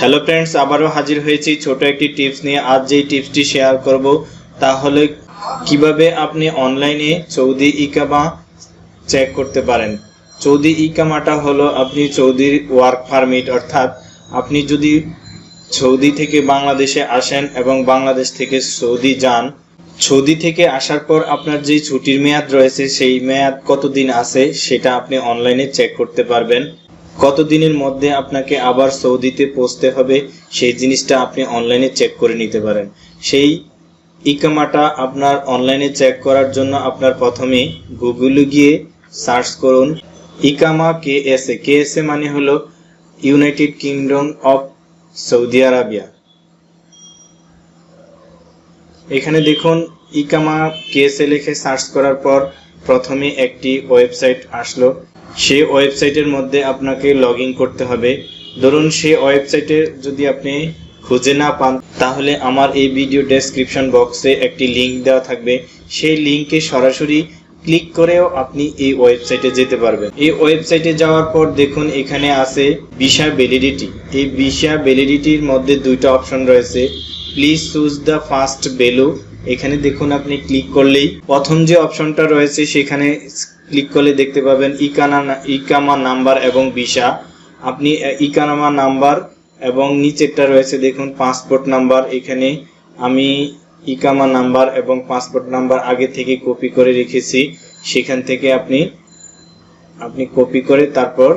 Hello friends, আবারও হাজির হয়েছি ছোট একটি টিপস নিয়ে। আজ যেই টিপসটি শেয়ার করব তা হলো কিভাবে আপনি অনলাইনে সৌদি ইকামা চেক করতে পারেন। সৌদি ইকামাটা হলো আপনি সৌদির ওয়ার্ক পারমিট, অর্থাৎ আপনি যদি সৌদি থেকে বাংলাদেশে আসেন এবং বাংলাদেশ থেকে সৌদি যান, সৌদি থেকে আসার পর আপনার যে ছুটির মেয়াদ রয়েছে সেই মেয়াদ কতদিন আছে সেটা আপনি অনলাইনে চেক করতে পারবেন। কতদিনের মধ্যে আপনাকে আবার সৌদিতে পৌঁছতে হবে সেই জিনিসটা আপনি অনলাইনে চেক করে নিতে পারেন। সেই ইকামাটা আপনার অনলাইনে চেক করার জন্য আপনার প্রথমে গুগলে গিয়ে সার্চ করুন ইকামা কেএসএ। কেএসএ মানে হলো United kingdom of Saudi Arabia. এখানে দেখুন ইকামা কেএসএ লিখে সার্চ করার পর প্রথমে একটি ওয়েবসাইট আসলো। সেই ওয়েবসাইটের মধ্যে আপনাকে লগ ইন করতে হবে। ধরুন সেই ওয়েবসাইটে যদি আপনি খুঁজে না পান তাহলে আমার এই ভিডিও ডেসক্রিপশন বক্সে একটি লিংক দেওয়া থাকবে, সেই লিংকে সরাসরি ক্লিক করেও আপনি এই ওয়েবসাইটে যেতে পারবেন। এই ওয়েবসাইটে যাওয়ার পর দেখুন এখানে আছে ভিসা ভ্যালিডিটি। এই ভিসা ভ্যালিডিটির মধ্যে দুইটা অপশন রয়েছে, please choose the first value. এখানে দেখুন আপনি ক্লিক করলেই প্রথম যে অপশনটা রয়েছে সেখানে ক্লিক করলে দেখতে পাবেন ইকামা নাম্বার এবং ভিসা। আপনি ইকামা নাম্বার এবং নিচেরটা রয়েছে দেখুন পাসপোর্ট নাম্বার। এখানে আমি ইকামা নাম্বার এবং পাসপোর্ট নাম্বার আগে থেকে কপি করে রেখেছি, সেখান থেকে আপনি কপি করে তারপর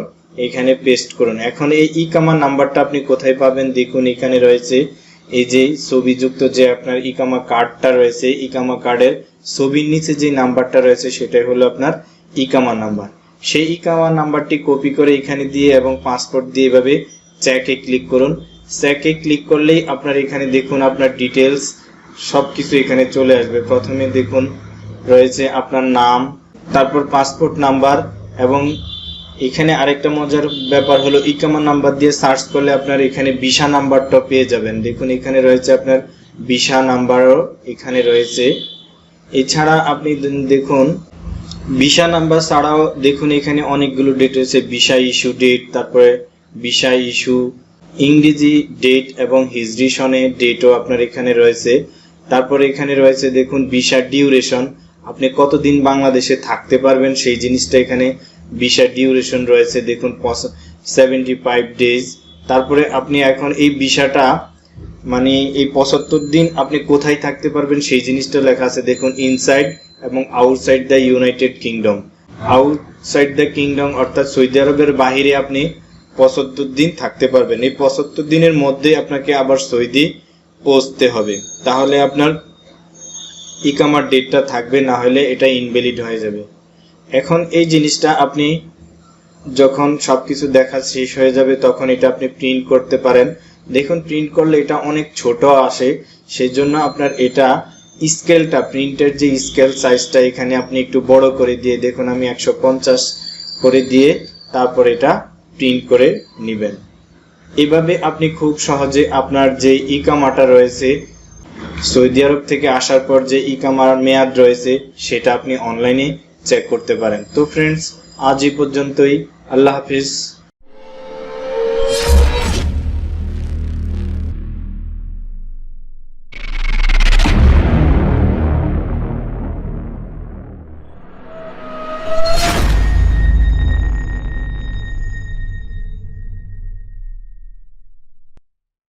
এখানে পেস্ট করুন। এখন এই ইকামা নাম্বারটা আপনি কোথায় পাবেন দেখুন, এখানে রয়েছে এই যে ছবিযুক্ত যে আপনার ইকামা কার্ডটা রয়েছে, ইকামা কার্ডের ছবির নিচে যে নাম্বারটা রয়েছে সেটাই হলো আপনার ইকামা নাম্বার। সেই ইকামা নাম্বারটি কপি করে এখানে দিয়ে এবং পাসপোর্ট দিয়ে এভাবে চেকে ক্লিক করুন। চেকে ক্লিক করলেই আপনার এখানে দেখুন আপনার ডিটেলস সবকিছু এখানে চলে আসবে। প্রথমে দেখুন রয়েছে আপনার নাম, তারপর পাসপোর্ট নাম্বার, এবং এখানে আরেকটা মজার ব্যাপার হলো ইকামা নাম্বার দিয়ে সার্চ করলে আপনার এখানে ভিসা নাম্বারটা পেয়ে যাবেন। দেখুন এখানে রয়েছে আপনার ভিসা নাম্বারও এখানে রয়েছে। এছাড়া আপনি দেখুন ভিসা নাম্বার ছাড়াও দেখুন এখানে অনেকগুলো ডেট রয়েছে, ভিসা ইস্যু ডেট, তারপরে ভিসা ইস্যু ইংরেজি ডেট এবং হিজরি সনে ডেটও আপনার এখানে রয়েছে। তারপরে এখানে রয়েছে দেখুন ভিসা ডিউরেশন, আপনি কতদিন বাংলাদেশে থাকতে পারবেন সেই জিনিসটা এখানে ভিসা ডিউরেশন রয়েছে দেখুন 75 ডেজ। তারপরে আপনি এখন এই ভিসাটা মানে এই 75 দিন আপনি কোথায় থাকতে পারবেন সেই জিনিসটা লেখা আছে দেখুন ইনসাইড এবং outside the United kingdom. Outside the kingdom অর্থাৎ সৌদি আরবের বাহিরে আপনি 75 দিন থাকতে পারবেন। এই 75 দিনের মধ্যে আপনাকে আবার সৌদি পৌঁছতে হবে, তাহলে আপনার ইকামার ডেটটা থাকবে, না হলে এটা ইনভ্যালিড হয়ে যাবে। এখন এই জিনিসটা আপনি যখন সবকিছু দেখা শেষ হয়ে যাবে তখন এটা আপনি প্রিন্ট করতে পারেন। দেখুন প্রিন্ট করলে এটা অনেক ছোট আসে, সেই জন্য আপনার এটা স্কেলটা প্রিন্টের যে স্কেল সাইজটা এখানে আপনি একটু বড় করে দিয়ে দেখুন আমি 150 করে দিয়ে তারপর এটা প্রিন্ট করে নেবেন। এভাবে আপনি খুব সহজে আপনার যে ইকামাটা রয়েছে সৌদি আরব থেকে আসার পর যে ইকামার মেয়াদ রয়েছে সেটা আপনি অনলাইনে চেক করতে পারেন। তো ফ্রেন্ডস, আজ এই পর্যন্তই। আল্লাহ হাফিজ।